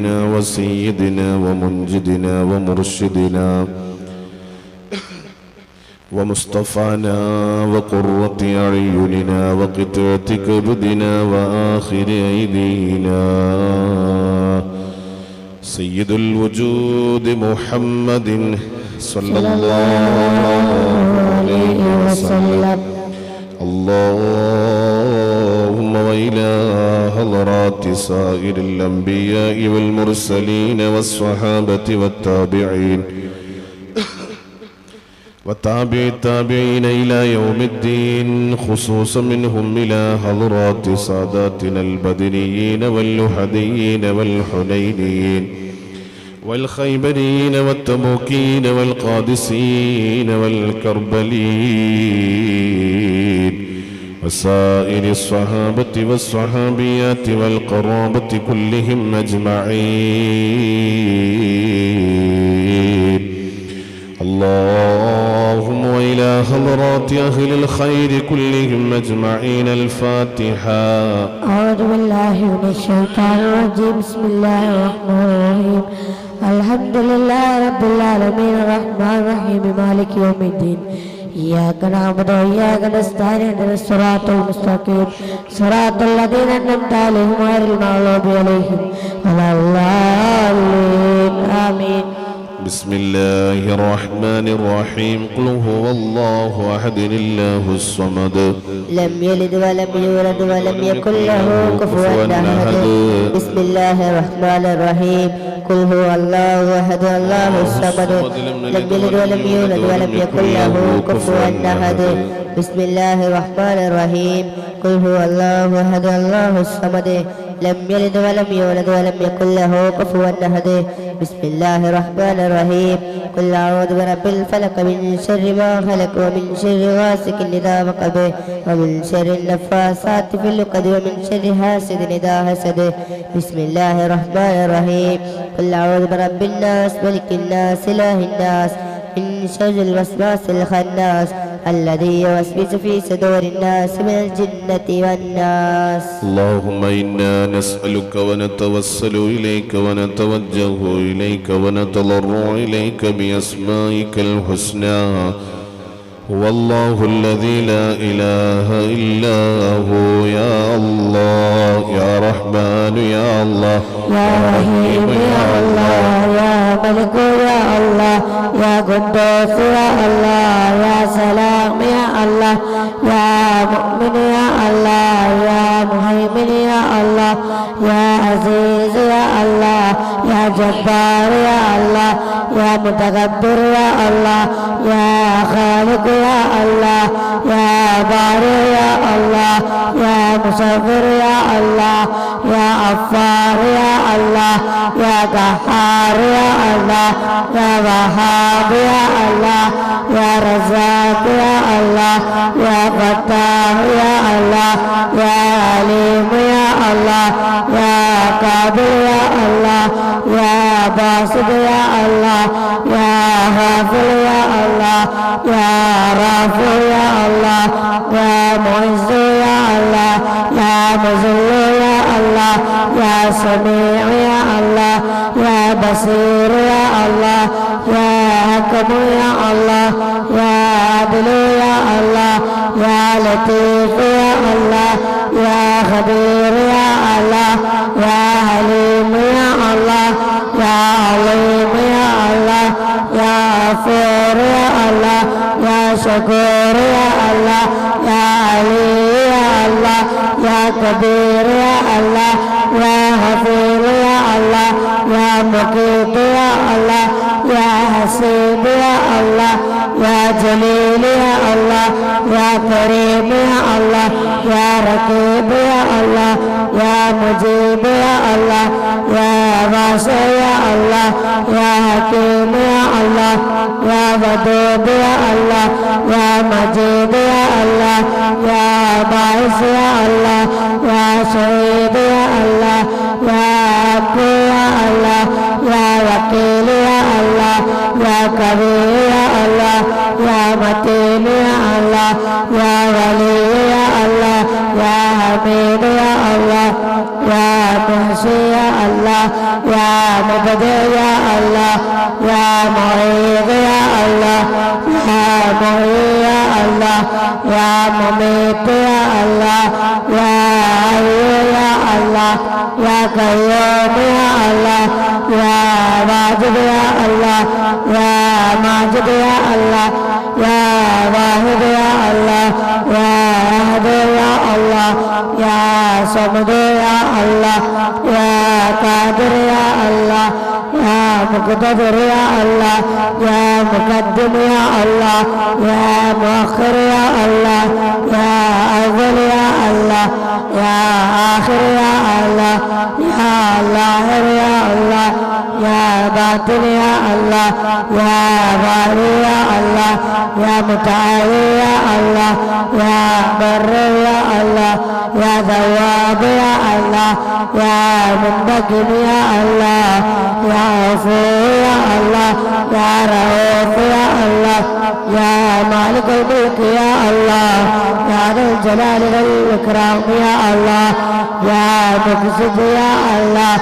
وحبيبنا وسيدنا ومنجدنا ومرشدنا ومصطفانا وقرة أعيننا وقطعة كبدنا وآخر أيدينا سيد الوجود محمد صلى الله عليه وسلم. اللهم وإلى حضرات سائر الأنبياء والمرسلين والصحابة والتابعين وتابع التابعين إلى يوم الدين، خصوصا منهم إلى حضرات ساداتنا البدريين واللحديين والحنينيين والخيبريين والتبوكيين والقادسيين والكربليين وسائر الصحابة والصحابيات والقرابة كلهم أجمعين. اللهم وإلى حضرات أهل الخير كلهم أجمعين. الفاتحة. أعوذ بالله من الشيطان الرجيم. بسم الله الرحمن الرحيم. الحمد لله رب العالمين الرحمن الرحيم مالك يوم الدين. إياك نعبد وإياك نستعين اهدنا الصراط المستقيم صراط الذين أنعمت عليهم غير المغضوب عليهم ولا الضالين آمين. بسم الله الرحمن الرحيم. قل هو الله أحد الله الصمد لم يلد ولم يولد ولم يكن له كفوا أحد. بسم الله الرحمن الرحيم. قل هو الله أحد الله الصمد لم يلد ولم يولد ولم يكن له كفوا أحد. بسم الله الرحمن الرحيم. قل هو الله أحد الله الصمد لم يلد ولم يولد ولم يكن له كفوا أحد. بسم الله الرحمن الرحيم. قل أعوذ برب الفلق من شر ما خلق ومن شر غاسق إذا وقب ومن شر النفاثات في العقد ومن شر حاسد إذا حسد. بسم الله الرحمن الرحيم. قل أعوذ برب الناس ملك الناس إله الناس من شر الوسواس الخناس الذي يوسوس في صدور الناس من الجنة والناس. اللهم إنا نسألك ونتوسل إليك ونتوجه إليك ونتضرع إليك بأسمائك الحسنى. هو الله الذي لا إله إلا هو. يا الله يا رحمن يا الله يا رحيم يا الله يا ملك يا الله يا قدوس يا الله يا سلام يا الله يا مؤمن يا الله يا مهيمن يا الله يا عزيز يا الله يا جبار يا الله يا متكبر يا الله يا خالق يا الله يا بارئ يا الله يا مصور يا الله يا غفار يا الله يا قهار يا الله يا وهاب يا الله يا رزاق يا الله يا فتاح يا الله يا عليم يا الله يا قادر يا الله يا باسط يا الله يا غافر يا الله يا رافع يا الله يا معز يا الله يا مذل يا الله يا سميع يا الله يا بصير يا الله يا حكم يا الله يا عدل يا الله يا لطيف يا الله يا خبير يا الله يا حليم يا الله يا عليم يا الله يا غفور يا الله يا شكور يا الله يا علي يا الله يا كبير يا الله يا حفيظ يا الله يا مقيت يا الله يا حسيب يا الله يا جليل يا الله يا كريم يا الله يا رقيب يا الله يا مجيب يا الله يا واسع يا الله يا حكيم يا الله يا ودود يا الله يا مجيد يا الله يا باعث يا الله يا شهيد يا الله يا أبو يا الله يا وكيل يا الله يا كبير يا الله يا متين يا الله يا ولي يا الله يا حميد يا الله يا محصي يا الله يا مبدع يا الله يا معيد يا الله يا معي يا الله يا مميت يا الله يا حي يا الله يا قيوم يا الله يا واجد يا الله يا ماجد يا الله يا واحد يا الله يا أحد يا الله يا صمد يا الله يا قادر يا الله يا مقتدر يا الله يا مقدم يا الله يا مؤخر يا الله يا أول يا الله يا آخر يا الله يا ظاهر يا الله يا باطن يا الله يا والي يا الله يا متعالي يا الله يا بر يا الله يا ثواب يا الله يا منتقم يا الله يا عفو يا الله يا رؤوف يا الله يا مالك الملك يا الله يا ذا الجلال والإكرام يا الله يا مقصد يا الله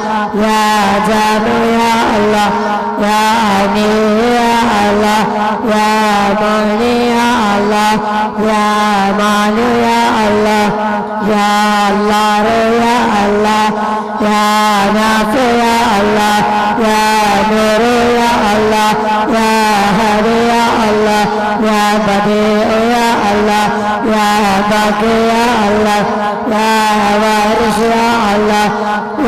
يا جامع يا الله يا غني يا الله يا مغني يا الله يا مانع يا الله يا الله يا الله يا نافع يا الله يا نور يا الله يا هادي يا الله يا بديع يا الله يا باقي يا الله يا وارث يا الله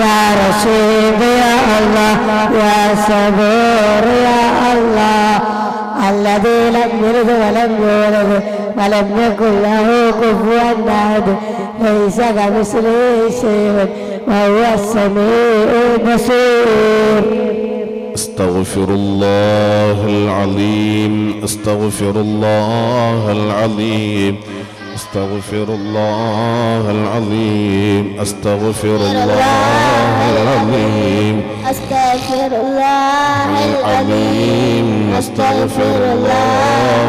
يا رشيد يا الله يا صبور يا الله الذي لم يلد ولم يولد ولم يكن له كفوا احد ليس كمثله شيء وهو السميع البصير. استغفر الله العظيم استغفر الله العظيم استغفر الله العظيم استغفر الله العظيم استغفر الله العظيم استغفر الله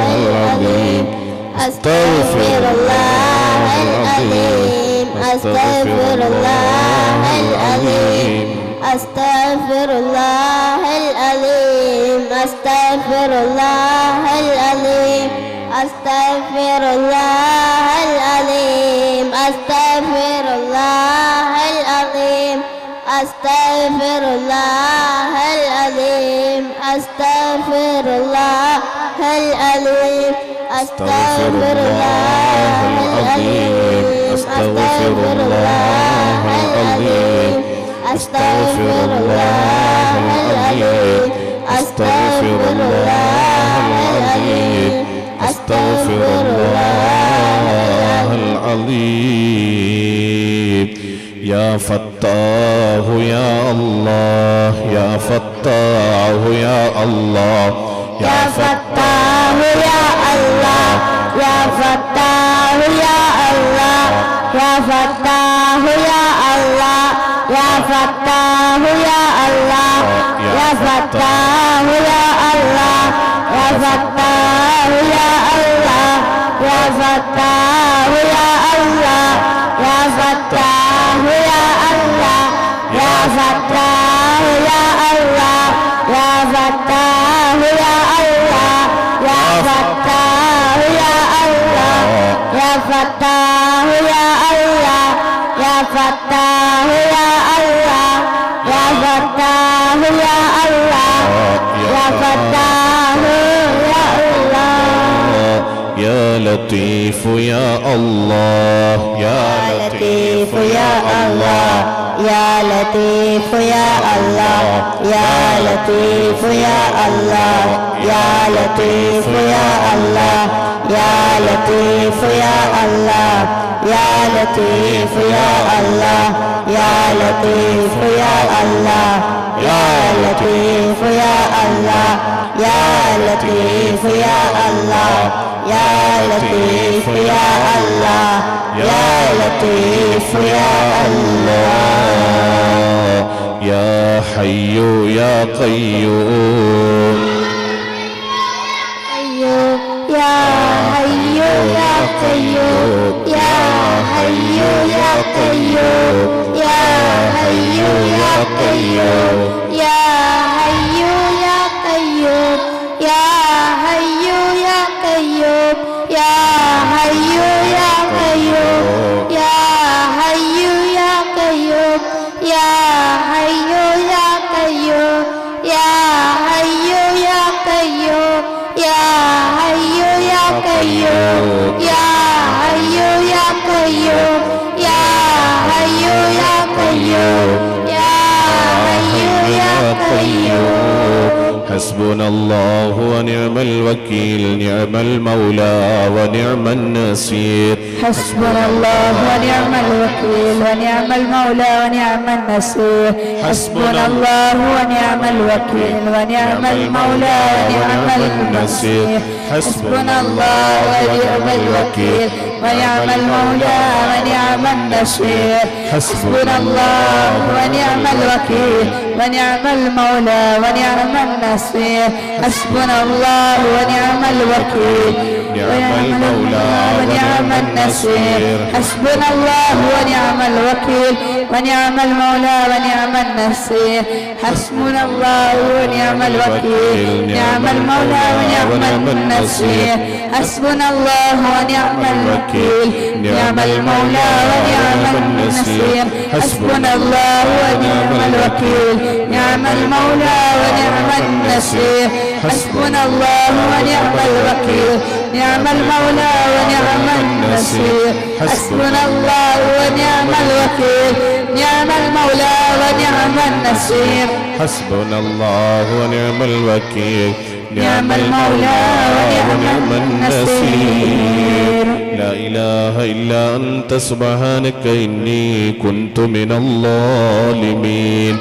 العظيم استغفر الله العظيم استغفر الله العظيم استغفر الله العظيم استغفر الله العظيم استغفر الله العظيم استغفر الله العظيم استغفر الله العظيم استغفر الله العظيم استغفر الله العظيم استغفر الله العظيم استغفر الله العظيم استغفر الله العظيم استغفر الله العظيم. يا فتاه يا الله يا فتاه يا الله يا فتاه يا الله يا فتاه يا الله يا فتاه يا الله يا فتاه يا الله يا فتاه يا الله يا فتاه يا الله يا فتاه يا الله يا فتاه يا الله يا فتاه يا الله يا فتاه يا الله يا فتاه يا الله يا فتاه يا الله يا فتاه يا الله يا فتاه يا الله يا فتاه يا الله يا لطيف يا الله يا لطيف يا الله يا لطيف يا الله يا لطيف يا الله يا لطيف يا الله يا لطيف يا الله يا لطيف يا الله يا لطيف يا الله يا لطيف يا الله يا لطيف يا الله يا لطيف يا الله يا لطيف يا الله يا حي يا قيوم يا حي يا قيوم يا حي يا قيوم يا حي يا قيوم يا حي يا قيوم يا حي يا قيوم يا حي يا قيوم يا حي يا قيوم يا حي يا قيوم يا حي يا قيوم يا حي يا قيوم يا حي يا قيوم يا حي يا قيوم يا حي يا قيوم. حسبنا الله ونعم الوكيل نعم المولى ونعم النصير. حسبنا الله ونعم الوكيل ونعم المولى ونعم النصير. حسبنا الله ونعم الوكيل ونعم المولى ونعم النصير. حسبنا الله ونعم الوكيل ونعم المولى ونعم النصير. حسبنا الله ونعم الوكيل ونعم المولى ونعم النصير. حسبنا الله ونعم الوكيل ونعم المولى ونعم النصير. حسبنا الله ونعم الوكيل ونعم المولى ونعم النصير. حسبنا الله ونعم الوكيل نعم المولى ونعم النصير. حسبنا الله ونعم الوكيل نعم المولى ونعم النصير. حسبنا الله ونعم الوكيل نعم المولى ونعم النصير. حسبنا الله ونعم الوكيل نعم المولى ونعم النصير. حسبنا الله ونعم الوكيل نعم المولى ونعم النصير. حسبنا الله ونعم الوكيل نعم المولى ونعم النصير. لا إله إلا أنت سبحانك إني كنت من الظالمين.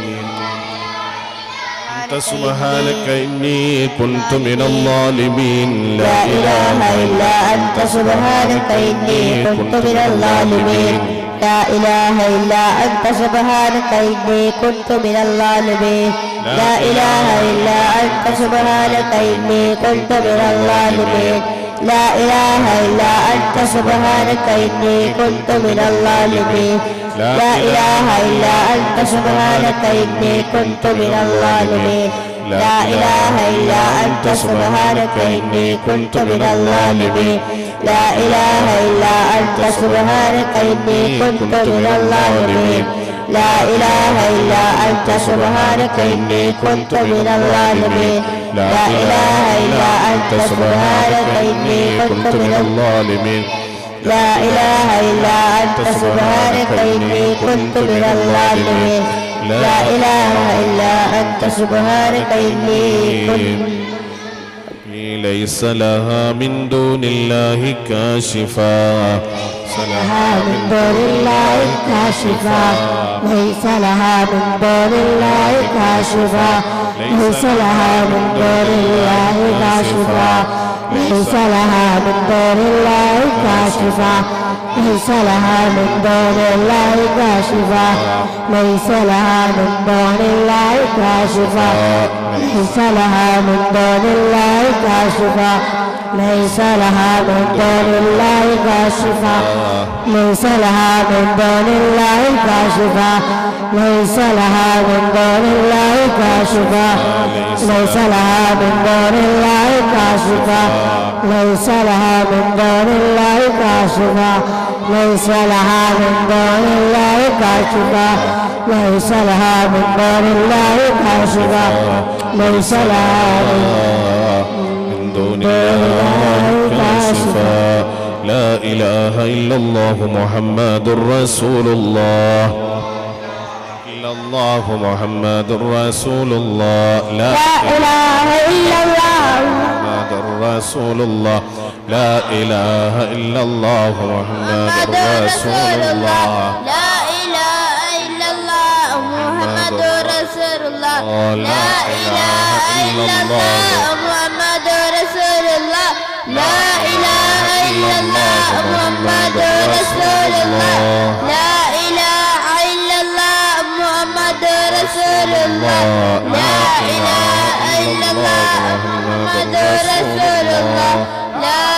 سبحانك إني كنت من الظالمين. لا إله إلا أنت سبحانك إني كنت من الظالمين. لا إله إلا أنت سبحانك إني كنت من الظالمين. لا إله إلا أنت سبحانك إني كنت من الظالمين. لا إله إلا أنت سبحانك إني كنت من الظالمين. لا إله إلا أنت سبحانك إني كنت من الظالمين. لا إله إلا أنت سبحانك إني كنت من الظالمين. لا إله إلا أنت سبحانك إني كنت من الظالمين. لا إله إلا أنت سبحانك إني كنت من الظالمين. لا إله إلا أنت سبحانك إني كنت من الظالمين. لا إله إلا أنت سبحانك إني كنت من الظالمين. لا إله إلا أنت سبحانك إني كنت. ليس لها من دون الله كاشفا. لها من دون الله كاشفا. ليس لها من دون الله كاشفا. ليس لها من دون الله كاشفا. ليس لها من دون الله كاشفا. ليس لها من دون الله كاشفا. ليس لها من دون الله كاشفا. ليس لها من دون الله كاشفا. ليس لها من دون الله كاشفا. ليس لها من دون الله كاشفا. ليس لها من دون الله كاشفا. ليس لها من دون الله كاشفا. ليس لها من دون الله كاشفا. ليس لها من دون الله كاشفا. ليس لها من دون الله كاشفا. ليس لها من دون الله كاشفا. لا إله إلا الله محمد رسول الله. إلا الله محمد رسول الله. لا إله إلا الله محمد رسول الله. لا إله إلا الله محمد رسول الله. لا إله إلا الله محمد رسول الله. لا إله إلا الله محمد رسول الله. لا إله إلا الله محمد رسول الله. لا إله إلا الله محمد رسول الله. لا إله إلا الله محمد رسول الله. لا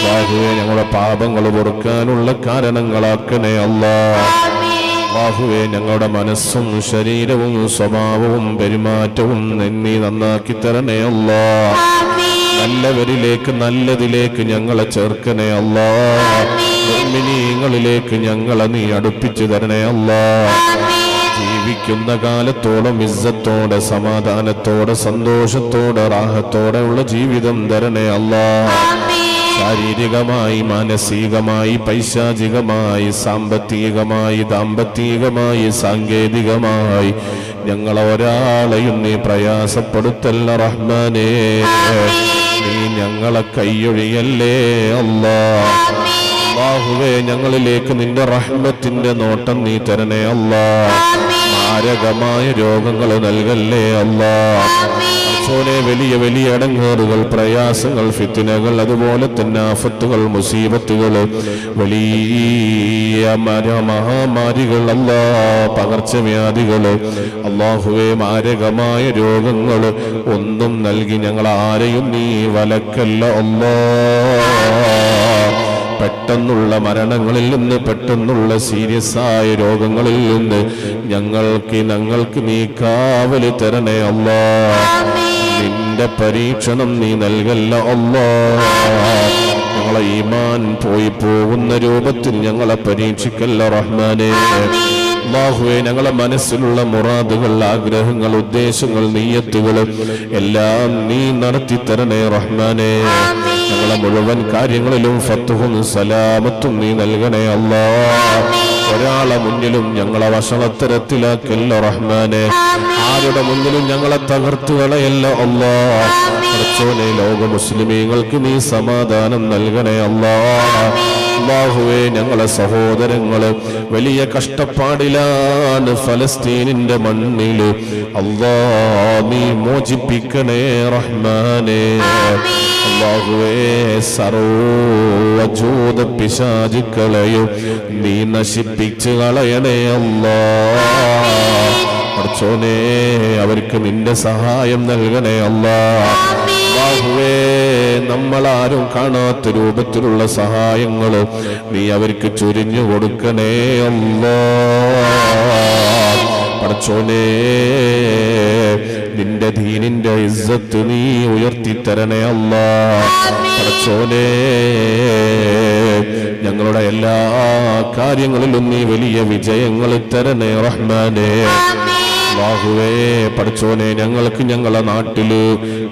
അല്ലാഹുവേ ഞങ്ങളുടെ പാപങ്ങൾ പൊറുക്കാനുള്ള കാരണങ്ങളാക്കണേ അല്ലാഹ്. അല്ലാഹുവേ ഞങ്ങളുടെ മനസ്സും ശരീരവും സ്വഭാവവും പെരുമാറ്റവും നീ നന്നാക്കി തരണേ അല്ലാഹ്. നല്ലവരിലേക്ക് നല്ലതിലേക്ക് ഞങ്ങളെ ചേർക്കണേ അല്ലാഹ്. മുഅ്മിനീങ്ങളിലേക്ക് ഞങ്ങളെ നീ അടുപ്പിച്ചു തരണേ അല്ലാഹ്. ജീവിക്കുന്ന കാലത്തോളം ഇസ്സത്തോടെ സമാധാനത്തോടെ സന്തോഷത്തോടെ റാഹത്തോടെ ഉള്ള ജീവിതം തരണേ അല്ലാഹ്. ശാരീരികമായി മാനസികമായി പൈശാചികമായി സാമ്പത്തികമായി ദാമ്പത്തികമായി സാങ്കേതികമായി ഞങ്ങളെ ഒരാളെയും നീ പ്രയാസപ്പെടുത്തല്ല റഹ്മാനേ. നീ ഞങ്ങളെ കൈയൊഴിയല്ലേ അല്ലാഹ്. അല്ലാഹുവേ ഞങ്ങളിലേക്ക് നിന്റെ റഹ്മത്തിന്റെ നോട്ടം നീ തരണേ അല്ലാഹ്. മാരകമായ രോഗങ്ങൾ നൽകല്ലേ അല്ലാഹ്. വലിയ വലിയ അടങ്ങേറുകൾ പ്രയാസങ്ങൾ ഫിത്നകൾ അതുപോലെ തന്നെ ആഫത്തുകൾ മുസീബത്തുകൾ വലിയ മഹാമാരികൾ അല്ലാഹ് പകർച്ചവ്യാധികൾ അല്ലാഹുവേ മാരകമായ രോഗങ്ങൾ ഒന്നും നൽകി ഞങ്ങൾ ആരെയും നീ വലക്കല്ല അല്ലാഹ്. പെട്ടെന്നുള്ള മരണങ്ങളിൽ നിന്ന് പെട്ടെന്നുള്ള സീരിയസ് ആയ രോഗങ്ങളിൽ നിന്ന് ഞങ്ങൾക്ക് നീ കാവല് തരണേ അല്ലാഹ്. നിന്റെ പരീക്ഷണം നീ നൽകല്ല അല്ലാഹ്. ഞങ്ങളെ ഈമാൻ പോയി പോകുന്ന രൂപത്തിൽ ഞങ്ങളെ പരീക്ഷിക്കല്ല റഹ്മാനേ. അല്ലാഹുവേ ഞങ്ങളെ മനസ്സിലുള്ള മുറാദുകൾ ആഗ്രഹങ്ങൾ ഉദ്ദേശങ്ങൾ നിയ്യത്തുകൾ എല്ലാം നീ നടത്തി തരണേ റഹ്മാനേ. ഞങ്ങളെ മുഴുവൻ കാര്യങ്ങളിലും ഫത്ഹും സലാമത്തും നീ നൽകണേ അല്ലാഹ്. ഒരാളെ മുന്നിലും ഞങ്ങളെ വഷളത്തരത്തിലാക്കല്ല റഹ്മാനെ. ആരുടെ മുന്നിലും ഞങ്ങളെ തകർത്തു കളയല്ല അല്ലാഹ്. പഠിച്ചോനെ ലോക മുസ്ലിമീങ്ങൾക്ക് നീ സമാധാനം നൽകണേ അല്ലാഹ്. അല്ലാഹുവേ ഞങ്ങളെ സഹോദരങ്ങള് വലിയ കഷ്ടപ്പാടിലാണ് ഫലസ്തീനിന്റെ മണ്ണില് അല്ലാഹ് നീ മോചിപ്പിക്കണേ റഹ്മാനേ. അല്ലാഹുവേ സർവ്വജൂത പിശാചുക്കളെയും നീ നശിപ്പിച്ച് കളയണേ അല്ലാഹ്. പഠിച്ചോനെ അവർക്ക് നിന്റെ സഹായം നൽകണേ അല്ലാഹ്. അല്ലാഹുവേ നമ്മളാരും കാണാത്ത രൂപത്തിലുള്ള സഹായങ്ങൾ നീ അവർക്ക് ചൊരിഞ്ഞു കൊടുക്കണേ അല്ലാഹ്. പഠിച്ചോനെ നിന്റെ ദീനിന്റെ ഇസ്സത്ത് നീ ഉയർത്തി തരണേ അല്ലാഹ്. പഠിച്ചോനെ ഞങ്ങളുടെ എല്ലാ കാര്യങ്ങളിലും നീ വലിയ വിജയങ്ങൾ തരണേ റഹ്മാനേ. അല്ലാഹുവേ പഠിച്ചോനെ ഞങ്ങൾക്ക് ഞങ്ങളെ നാട്ടില്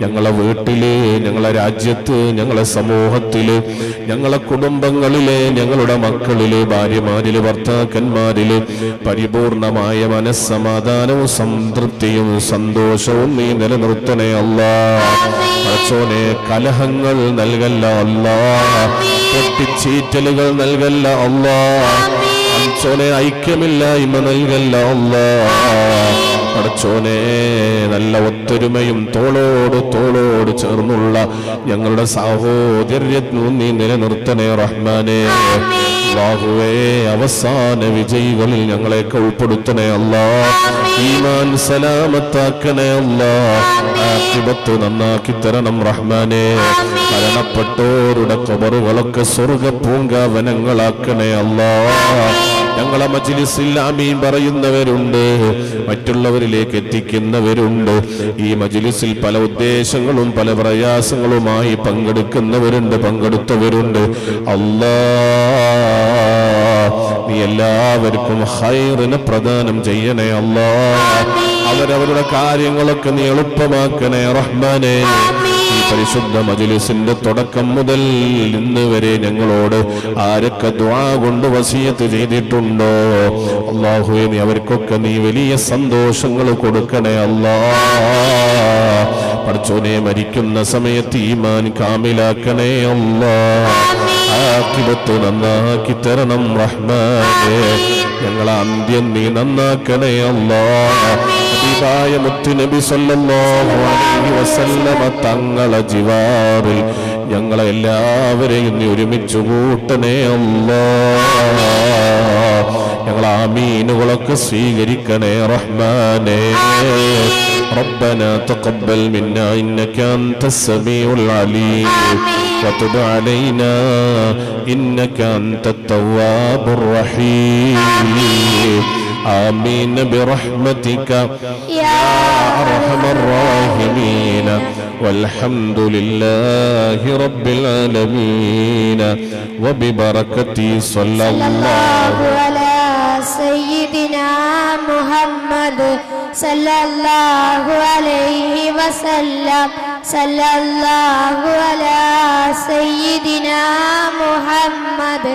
ഞങ്ങളെ വീട്ടില് ഞങ്ങളെ രാജ്യത്ത് ഞങ്ങളെ സമൂഹത്തില് ഞങ്ങളെ കുടുംബങ്ങളില് ഞങ്ങളുടെ മക്കളില് ഭാര്യമാരില് ഭർത്താക്കന്മാരില് പരിപൂർണമായ മനസ്സമാധാനവും സംതൃപ്തിയും സന്തോഷവും നീ നിലനിർത്തണേ അല്ലാഹ്. പഠിച്ചോനെ കലഹങ്ങൾ നൽകല്ല അല്ലാഹ്. പൊട്ടിച്ചീറ്റലുകൾ നൽകല്ല അല്ലാഹ്. പഠിച്ചോനെ ഐക്യമില്ലായ്മ നൽകല്ല അല്ലാഹ്. പഠിച്ചോനെ നല്ല ഒത്തൊരുമയും തോളോട് തോളോട് ചേർന്നുള്ള ഞങ്ങളുടെ സാഹോദര്യത്തിൽ നീ നിലനിർത്തണേ റഹ്മാനേ. അല്ലാഹുവേ അവസാന വിജയികളിൽ ഞങ്ങളെയൊക്കെ ഉൾപ്പെടുത്തണേ അല്ലാഹ്. ഈമാൻ സലാമത്താക്കണേ അല്ലാഹ്. ആഖിബത്ത് നന്നാക്കി തരണം റഹ്മാനേ. മരണപ്പെട്ടോരുടെ ഖബറുകളൊക്കെ സ്വർഗ്ഗ പൂങ്കാവനങ്ങളാക്കണേ അല്ലാഹ്. ഞങ്ങളെ മജ്ലിസിൽ ആമീൻ പറയുന്നവരുണ്ട്, മറ്റുള്ളവരിലേക്ക് എത്തിക്കുന്നവരുണ്ട്. ഈ മജ്ലിസിൽ പല ഉദ്ദേശങ്ങളും പല പ്രയാസങ്ങളുമായി പങ്കെടുത്തവരുണ്ട്. അല്ലാഹ് നീ എല്ലാവർക്കും ഖൈറിനെ പ്രദാനം ചെയ്യണേ അല്ലാഹ്. അവരവരുടെ കാര്യങ്ങളൊക്കെ നീ എളുപ്പമാക്കണേ റഹ്മാനേ. ഈ പരിശുദ്ധ മജ്ലിസിന്റെ തുടക്കം മുതൽ ഇന്ന് വരെ ഞങ്ങളോട് ആരൊക്കെ ദുആ കൊണ്ട് വസിയത്ത് ചെയ്തിട്ടുണ്ടോ അല്ലാഹുവേ നീ അവർക്കൊക്കെ നീ വലിയ സന്തോഷങ്ങൾ കൊടുക്കണേ അല്ലാഹ്. പഠിച്ചോനെ മരിക്കുന്ന സമയത്ത് ഈമാൻ കാമിലാക്കണേ അല്ലാഹ്. ആഖിബത്ത് നന്നാക്കി തരണം റഹ്മാനേ. ഞങ്ങളെ അന്ത്യം നീ നന്നാക്കണേ അല്ലാഹ്. ഹബീബായ മുത്തുനബി സല്ലല്ലാഹു അലൈഹി വസല്ലമ തങ്ങളെ ജിവാറിൽ ഞങ്ങളെ എല്ലാവരെയും നീ ഒരുമിച്ച് കൂട്ടണേ അല്ലാഹ്. ഞങ്ങൾ ആമീനുകളൊക്കെ സ്വീകരിക്കണേ റഹ്മാനേ. ربنا تقبل منا إنك أنت السميع العليم وتب علينا إنك أنت التواب الرحيم. آمين برحمتك يا أرحم الراحمين والحمد لله رب العالمين وببركة صلى الله على سيدنا محمد صلى الله عليه وسلم. صلى الله على سيدنا محمد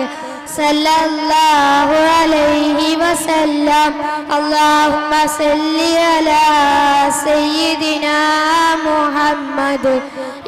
صلى الله عليه وسلم. اللهم صل على سيدنا محمد